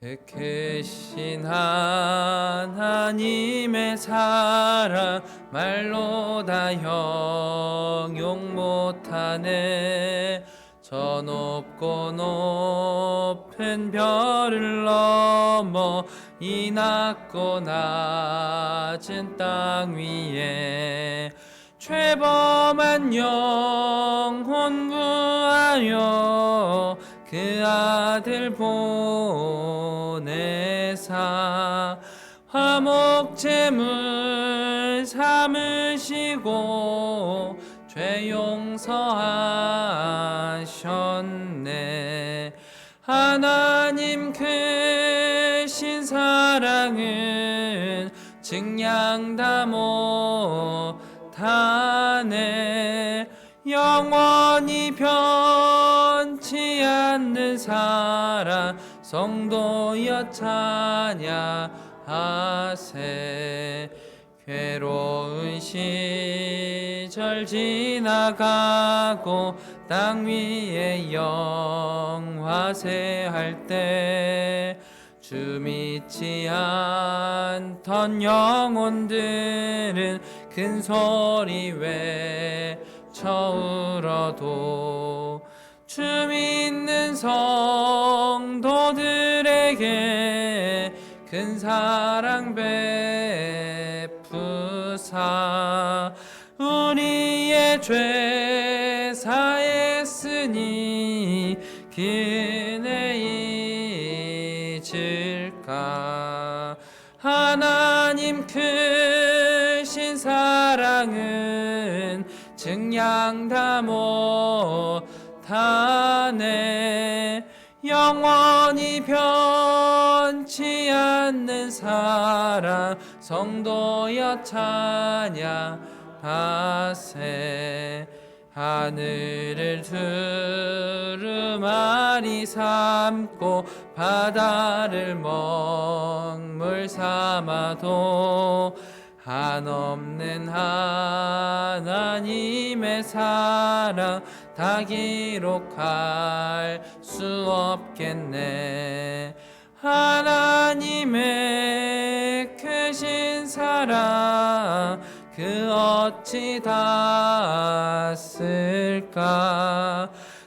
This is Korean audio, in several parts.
그 크신 하나님의 사랑 말로 다 형용 못하네. 저 높고 높은 별을 넘어 이 낮고 낮은 땅 위에 죄범한 영혼 구하여 그 아들 보내사 화목 제물 삼으시고 죄 용서하셨네. 하나님 크신 사랑은 증량 다 못하네. 영원히 변치 않는 사랑 성도여 찬양하세. 괴로운 시절 지나가고 땅 위에 영화세할 때 주 믿지 않던 영혼들은 큰 소리 외쳐 울어도 주 믿는 성도들에게 큰 사랑 베푸사 우리의 죄 사했으니 그네 잊을까. 하나님 크신 사랑은 증량 다 못하네. 영원히 변치 않는 사랑 성도여 찬양하세. 하늘을 두루마리 삼고 바다를 먹물 삼아도 한없는 하나님의 사랑 다 기록할 수 없겠네. 하나님의 크신 사랑 그 어찌 닿았을까.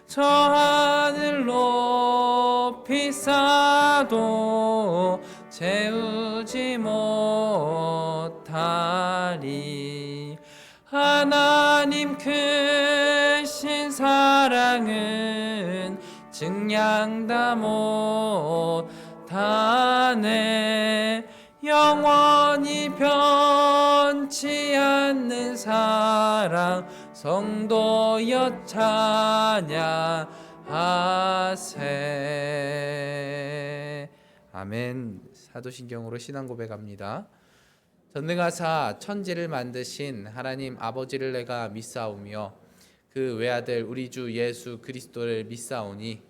저 하늘 높이 쌓아도 채우지 못하리. 하나님 크신 사랑은 증량 다 못하네. 영원히 변치 않는 사랑 성도여 찬양하세. 아멘. 사도신경으로 신앙 고백합니다. 전능하사 천지를 만드신 하나님 아버지를 내가 믿사오며 그 외아들 우리 주 예수 그리스도를 믿사오니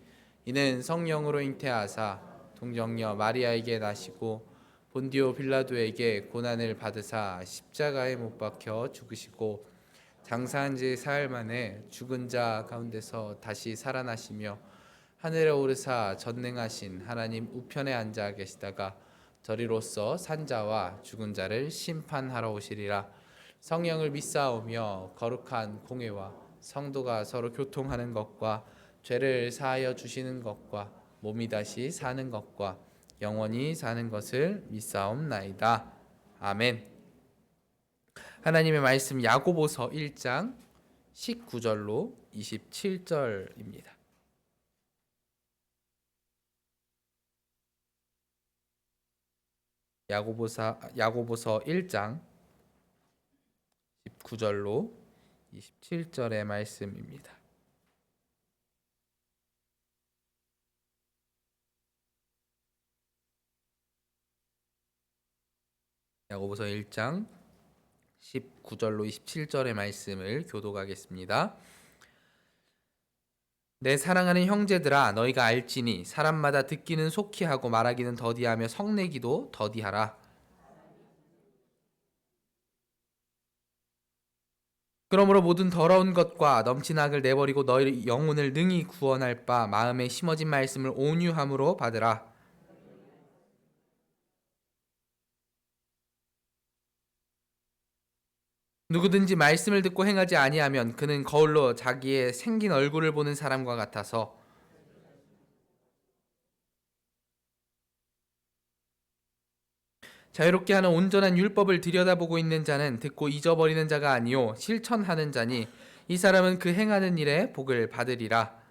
이는 성령으로 잉태하사 동정녀 마리아에게 나시고 본디오 빌라도에게 고난을 받으사 십자가에 못 박혀 죽으시고 장사한 지 사흘 만에 죽은 자 가운데서 다시 살아나시며 하늘에 오르사 전능하신 하나님 우편에 앉아 계시다가 저리로서 산자와 죽은 자를 심판하러 오시리라. 성령을 믿사오며 거룩한 공회와 성도가 서로 교통하는 것과 죄를 사하여 주시는 것과 몸이 다시 사는 것과 영원히 사는 것을 믿사옵나이다. 아멘. 하나님의 말씀 야고보서 1장 19절로 27절입니다. 야고보서 1장 19절로 27절의 말씀입니다. 야고보서 1장 19절로 27절의 말씀을 교독하겠습니다. 내 사랑하는 형제들아, 너희가 알지니 사람마다 듣기는 속히 하고 말하기는 더디하며 성내기도 더디하라. 그러므로 모든 더러운 것과 넘친 악을 내버리고 너희 영혼을 능히 구원할 바 마음에 심어진 말씀을 온유함으로 받으라. 누구든지 말씀을 듣고 행하지 아니하면 그는 거울로 자기의 생긴 얼굴을 보는 사람과 같아서 자유롭게 하는 온전한 율법을 들여다보고 있는 자는 듣고 잊어버리는 자가 아니요 실천하는 자니 이 사람은 그 행하는 일에 복을 받으리라.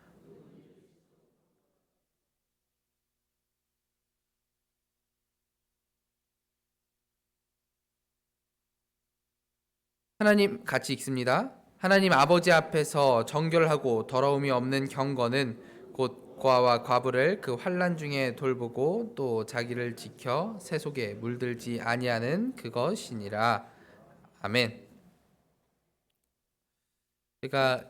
하나님 같이 읽습니다. 하나님 아버지 앞에서 정결하고 더러움이 없는 경건은 곧 과와 과부를 그 환난 중에 돌보고 또 자기를 지켜 새 속에 물들지 아니하는 그것이니라. 아멘. 제가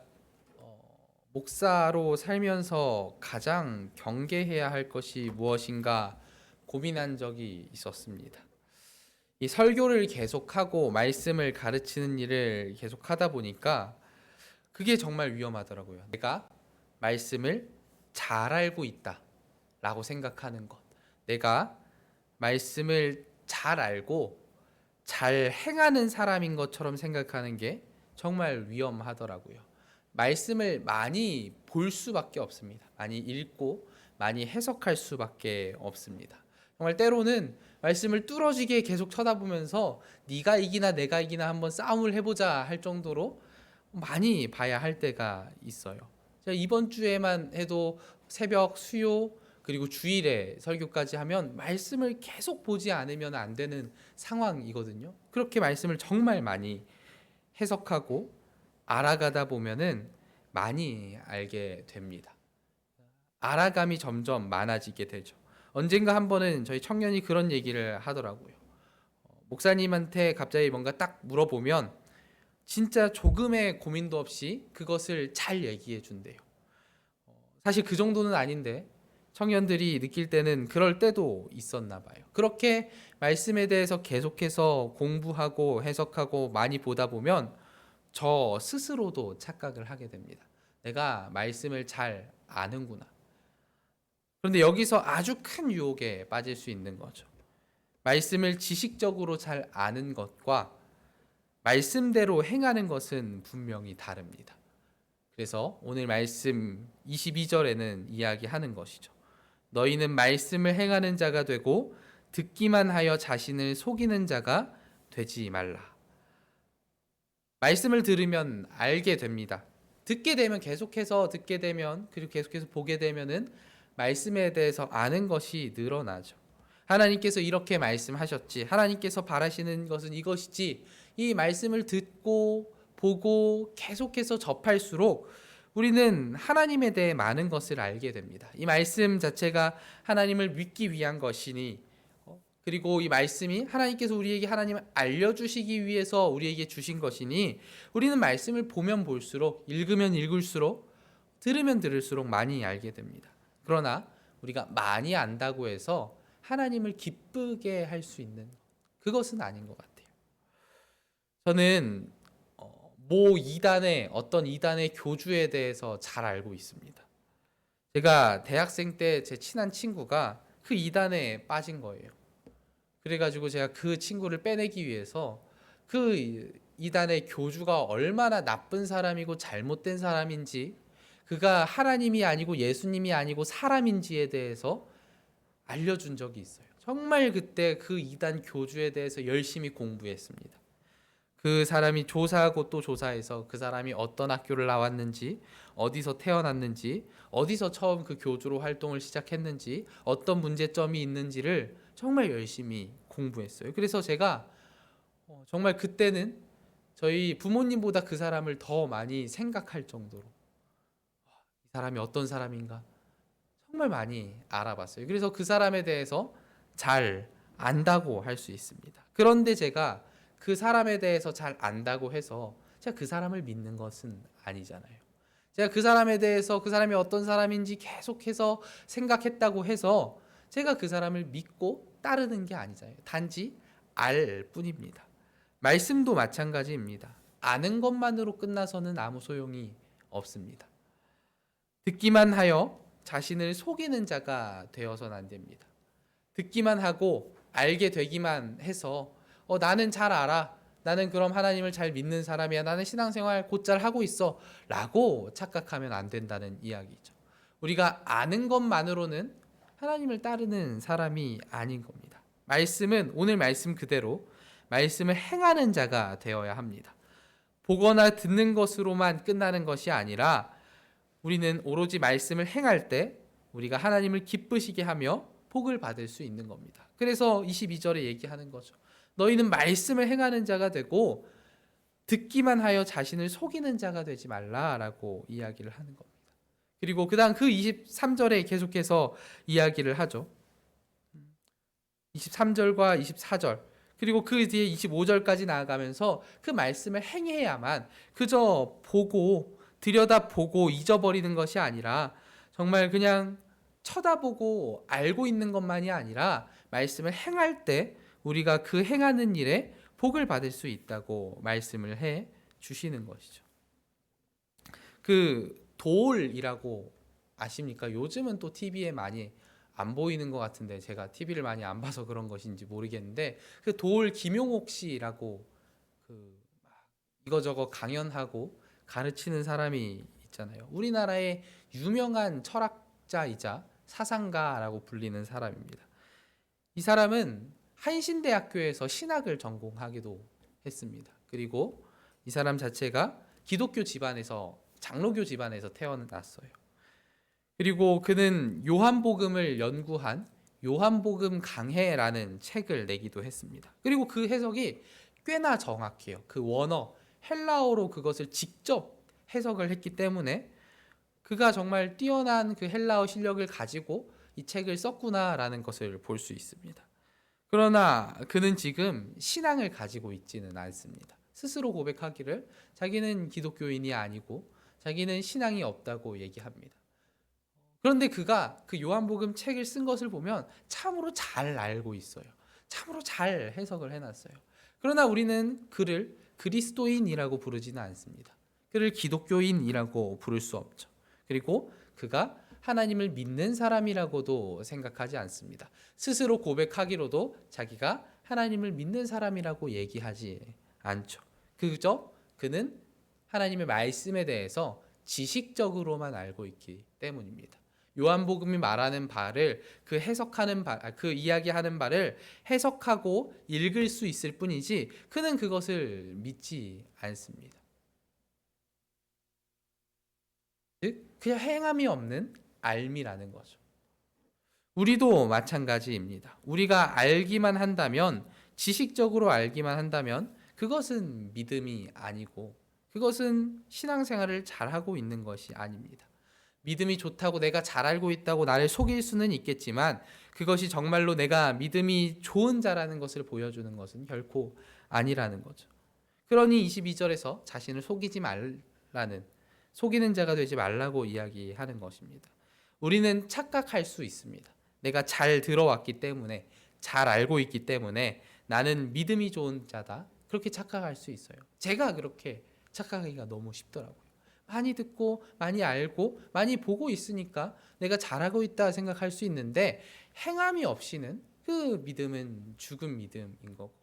목사로 살면서 가장 경계해야 할 것이 무엇인가 고민한 적이 있었습니다. 이 설교를 계속하고 말씀을 가르치는 일을 계속하다 보니까 그게 정말 위험하더라고요. 내가 말씀을 잘 알고 있다라고 생각하는 것. 내가 말씀을 잘 알고 잘 행하는 사람인 것처럼 생각하는 게 정말 위험하더라고요. 말씀을 많이 볼 수밖에 없습니다. 많이 읽고 많이 해석할 수밖에 없습니다. 정말 때로는 말씀을 뚫어지게 계속 쳐다보면서 네가 이기나 내가 이기나 한번 싸움을 해보자 할 정도로 많이 봐야 할 때가 있어요. 제가 이번 주에만 해도 새벽 수요 그리고 주일에 설교까지 하면 말씀을 계속 보지 않으면 안 되는 상황이거든요. 그렇게 말씀을 정말 많이 해석하고 알아가다 보면은 많이 알게 됩니다. 알아감이 점점 많아지게 되죠. 언젠가 한 번은 저희 청년이 그런 얘기를 하더라고요. 목사님한테 갑자기 뭔가 딱 물어보면 진짜 조금의 고민도 없이 그것을 잘 얘기해 준대요. 사실 그 정도는 아닌데 청년들이 느낄 때는 그럴 때도 있었나 봐요. 그렇게 말씀에 대해서 계속해서 공부하고 해석하고 많이 보다 보면 저 스스로도 착각을 하게 됩니다. 내가 말씀을 잘 아는구나. 그런데 여기서 아주 큰 유혹에 빠질 수 있는 거죠. 말씀을 지식적으로 잘 아는 것과 말씀대로 행하는 것은 분명히 다릅니다. 그래서 오늘 말씀 22절에는 이야기하는 것이죠. 너희는 말씀을 행하는 자가 되고 듣기만 하여 자신을 속이는 자가 되지 말라. 말씀을 들으면 알게 됩니다. 듣게 되면 계속해서 듣게 되면 그리고 계속해서 보게 되면은 말씀에 대해서 아는 것이 늘어나죠. 하나님께서 이렇게 말씀하셨지. 하나님께서 바라시는 것은 이것이지. 이 말씀을 듣고 보고 계속해서 접할수록 우리는 하나님에 대해 많은 것을 알게 됩니다. 이 말씀 자체가 하나님을 믿기 위한 것이니 그리고 이 말씀이 하나님께서 우리에게 하나님을 알려주시기 위해서 우리에게 주신 것이니 우리는 말씀을 보면 볼수록 읽으면 읽을수록 들으면 들을수록 많이 알게 됩니다. 그러나 우리가 많이 안다고 해서 하나님을 기쁘게 할 수 있는 그것은 아닌 것 같아요. 저는 모 이단의 어떤 이단의 교주에 대해서 잘 알고 있습니다. 제가 대학생 때 제 친한 친구가 그 이단에 빠진 거예요. 그래가지고 제가 그 친구를 빼내기 위해서 그 이단의 교주가 얼마나 나쁜 사람이고 잘못된 사람인지 그가 하나님이 아니고 예수님이 아니고 사람인지에 대해서 알려준 적이 있어요. 정말 그때 그 이단 교주에 대해서 열심히 공부했습니다. 그 사람이 조사하고 또 조사해서 그 사람이 어떤 학교를 나왔는지, 어디서 태어났는지, 어디서 처음 그 교주로 활동을 시작했는지, 어떤 문제점이 있는지를 정말 열심히 공부했어요. 그래서 제가 정말 그때는 저희 부모님보다 그 사람을 더 많이 생각할 정도로 이 사람이 어떤 사람인가 정말 많이 알아봤어요. 그래서 그 사람에 대해서 잘 안다고 할 수 있습니다. 그런데 제가 그 사람에 대해서 잘 안다고 해서 제가 그 사람을 믿는 것은 아니잖아요. 제가 그 사람에 대해서 그 사람이 어떤 사람인지 계속해서 생각했다고 해서 제가 그 사람을 믿고 따르는 게 아니잖아요. 단지 알 뿐입니다. 말씀도 마찬가지입니다. 아는 것만으로 끝나서는 아무 소용이 없습니다. 듣기만 하여 자신을 속이는 자가 되어서는 안 됩니다. 듣기만 하고 알게 되기만 해서 나는 잘 알아. 나는 그럼 하나님을 잘 믿는 사람이야. 나는 신앙생활 곧잘 하고 있어. 라고 착각하면 안 된다는 이야기죠. 우리가 아는 것만으로는 하나님을 따르는 사람이 아닌 겁니다. 말씀은 오늘 말씀 그대로 말씀을 행하는 자가 되어야 합니다. 보거나 듣는 것으로만 끝나는 것이 아니라 우리는 오로지 말씀을 행할 때 우리가 하나님을 기쁘시게 하며 복을 받을 수 있는 겁니다. 그래서 22절에 얘기하는 거죠. 너희는 말씀을 행하는 자가 되고 듣기만 하여 자신을 속이는 자가 되지 말라라고 이야기를 하는 겁니다. 그리고 그다음 그 23절에 계속해서 이야기를 하죠. 23절과 24절 그리고 그 뒤에 25절까지 나아가면서 그 말씀을 행해야만 그저 보고 들여다보고 잊어버리는 것이 아니라 정말 그냥 쳐다보고 알고 있는 것만이 아니라 말씀을 행할 때 우리가 그 행하는 일에 복을 받을 수 있다고 말씀을 해 주시는 것이죠. 그 돌이라고 아십니까? 요즘은 또 TV에 많이 안 보이는 것 같은데 제가 TV를 많이 안 봐서 그런 것인지 모르겠는데 그 돌 김용옥 씨라고 그 이거저거 강연하고 가르치는 사람이 있잖아요. 우리나라의 유명한 철학자이자 사상가라고 불리는 사람입니다. 이 사람은 한신대학교에서 신학을 전공하기도 했습니다. 그리고 이 사람 자체가 기독교 집안에서 장로교 집안에서 태어났어요. 그리고 그는 요한복음을 연구한 요한복음 강해라는 책을 내기도 했습니다. 그리고 그 해석이 꽤나 정확해요. 그 원어 헬라어로 그것을 직접 해석을 했기 때문에 그가 정말 뛰어난 그 헬라어 실력을 가지고 이 책을 썼구나라는 것을 볼 수 있습니다. 그러나 그는 지금 신앙을 가지고 있지는 않습니다. 스스로 고백하기를 자기는 기독교인이 아니고 자기는 신앙이 없다고 얘기합니다. 그런데 그가 그 요한복음 책을 쓴 것을 보면 참으로 잘 알고 있어요. 참으로 잘 해석을 해놨어요. 그러나 우리는 그를 그리스도인이라고 부르지는 않습니다. 그를 기독교인이라고 부를 수 없죠. 그리고 그가 하나님을 믿는 사람이라고도 생각하지 않습니다. 스스로 고백하기로도 자기가 하나님을 믿는 사람이라고 얘기하지 않죠. 그저 그는 하나님의 말씀에 대해서 지식적으로만 알고 있기 때문입니다. 요한복음이 말하는 바를 그 해석하는 그 이야기하는 바를 해석하고 읽을 수 있을 뿐이지 그는 그것을 믿지 않습니다. 즉 그냥 행함이 없는 알미라는 거죠. 우리도 마찬가지입니다. 우리가 알기만 한다면 지식적으로 알기만 한다면 그것은 믿음이 아니고 그것은 신앙생활을 잘하고 있는 것이 아닙니다. 믿음이 좋다고 내가 잘 알고 있다고 나를 속일 수는 있겠지만 그것이 정말로 내가 믿음이 좋은 자라는 것을 보여주는 것은 결코 아니라는 거죠. 그러니 22절에서 자신을 속이지 말라는 속이는 자가 되지 말라고 이야기하는 것입니다. 우리는 착각할 수 있습니다. 내가 잘 들어왔기 때문에 잘 알고 있기 때문에 나는 믿음이 좋은 자다. 그렇게 착각할 수 있어요. 제가 그렇게 착각하기가 너무 쉽더라고요. 많이 듣고 많이 알고 많이 보고 있으니까 내가 잘하고 있다 생각할 수 있는데 행함이 없이는 그 믿음은 죽은 믿음인 거고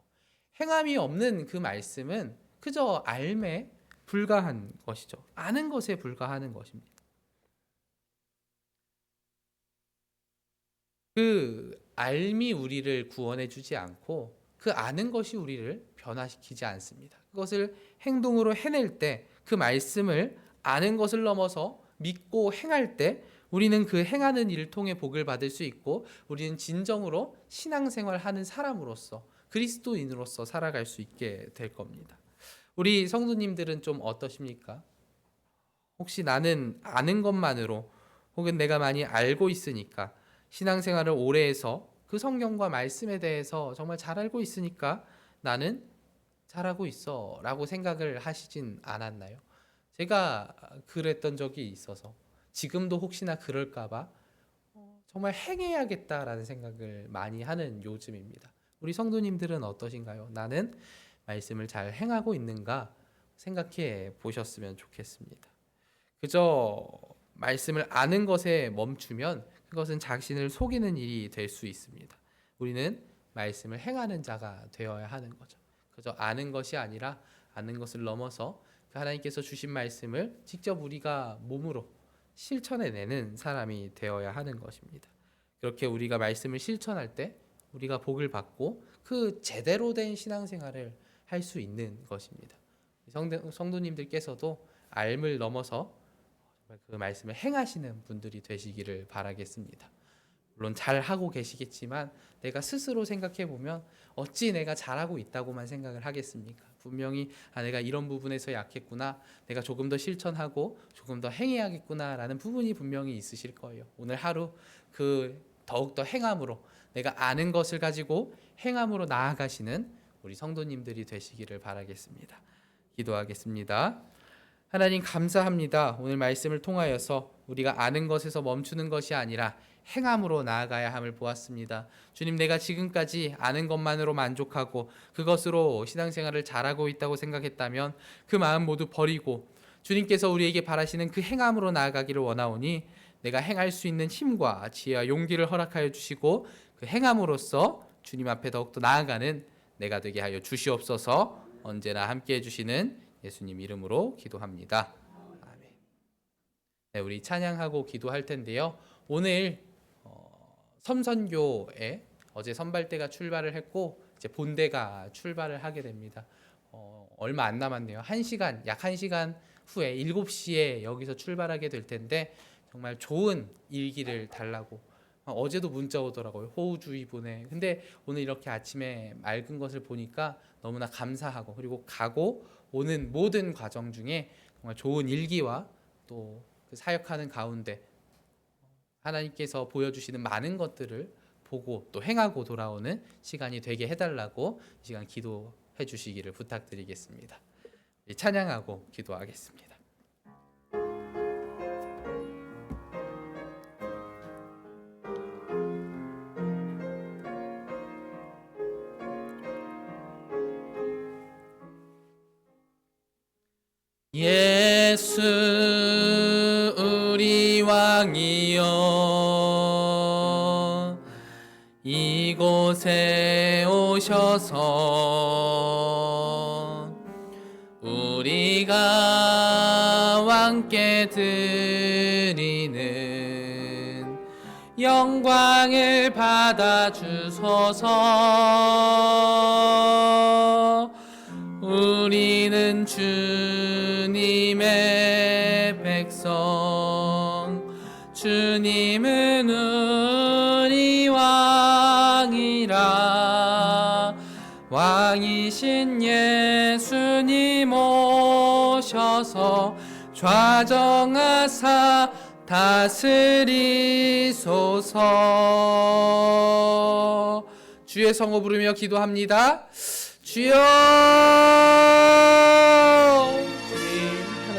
행함이 없는 그 말씀은 그저 알매 불과한 것이죠. 아는 것에 불과하는 것입니다. 그 알미 우리를 구원해 주지 않고 그 아는 것이 우리를 변화시키지 않습니다. 그것을 행동으로 해낼 때 그 말씀을 아는 것을 넘어서 믿고 행할 때 우리는 그 행하는 일을 통해 복을 받을 수 있고 우리는 진정으로 신앙생활하는 사람으로서 그리스도인으로서 살아갈 수 있게 될 겁니다. 우리 성도님들은 좀 어떠십니까? 혹시 나는 아는 것만으로 혹은 내가 많이 알고 있으니까 신앙생활을 오래 해서 그 성경과 말씀에 대해서 정말 잘 알고 있으니까 나는 잘하고 있어 라고 생각을 하시진 않았나요? 제가 그랬던 적이 있어서 지금도 혹시나 그럴까봐 정말 행해야겠다라는 생각을 많이 하는 요즘입니다. 우리 성도님들은 어떠신가요? 나는 말씀을 잘 행하고 있는가 생각해 보셨으면 좋겠습니다. 그저 말씀을 아는 것에 멈추면 그것은 자신을 속이는 일이 될 수 있습니다. 우리는 말씀을 행하는 자가 되어야 하는 거죠. 그저 아는 것이 아니라 아는 것을 넘어서 그 하나님께서 주신 말씀을 직접 우리가 몸으로 실천해내는 사람이 되어야 하는 것입니다. 그렇게 우리가 말씀을 실천할 때 우리가 복을 받고 그 제대로 된 신앙생활을 할 수 있는 것입니다. 성도님들께서도 알을 넘어서 그 말씀을 행하시는 분들이 되시기를 바라겠습니다. 물론 잘하고 계시겠지만 내가 스스로 생각해 보면 어찌 내가 잘하고 있다고만 생각을 하겠습니까? 분명히 내가 이런 부분에서 약했구나, 내가 조금 더 실천하고 조금 더 행해야겠구나라는 부분이 분명히 있으실 거예요. 오늘 하루 그 더욱더 행함으로, 내가 아는 것을 가지고 행함으로 나아가시는 우리 성도님들이 되시기를 바라겠습니다. 기도하겠습니다. 하나님 감사합니다. 오늘 말씀을 통하여서 우리가 아는 것에서 멈추는 것이 아니라 행함으로 나아가야 함을 보았습니다. 주님, 내가 지금까지 아는 것만으로 만족하고 그것으로 신앙생활을 잘하고 있다고 생각했다면 그 마음 모두 버리고 주님께서 우리에게 바라시는 그 행함으로 나아가기를 원하오니 내가 행할 수 있는 힘과 지혜와 용기를 허락하여 주시고 그 행함으로써 주님 앞에 더욱더 나아가는 내가 되게 하여 주시옵소서. 언제나 함께해 주시는 예수님 이름으로 기도합니다. 아멘. 네, 우리 찬양하고 기도할 텐데요. 오늘 섬선교에 어제 선발대가 출발을 했고 이제 본대가 출발을 하게 됩니다. 얼마 안 남았네요. 약 1시간 후에 7시에 여기서 출발하게 될 텐데 정말 좋은 일기를 달라고 어제도 문자 오더라고요. 호우주의보네. 근데 오늘 이렇게 아침에 맑은 것을 보니까 너무나 감사하고, 그리고 가고 오는 모든 과정 중에 정말 좋은 일기와 또 그 사역하는 가운데 하나님께서 보여주시는 많은 것들을 보고 또 행하고 돌아오는 시간이 되게 해달라고 이 시간 기도해 주시기를 부탁드리겠습니다. 찬양하고 기도하겠습니다. 예수 우리 왕이여, 이곳에 오셔서 우리가 왕께 드리는 영광을 받아 주소서. 우리는 주님의 백성, 주님은 우리 왕이라. 왕이신 예수님 오셔서 좌정하사 다스리소서. 주의 성호 부르며 기도합니다. 주여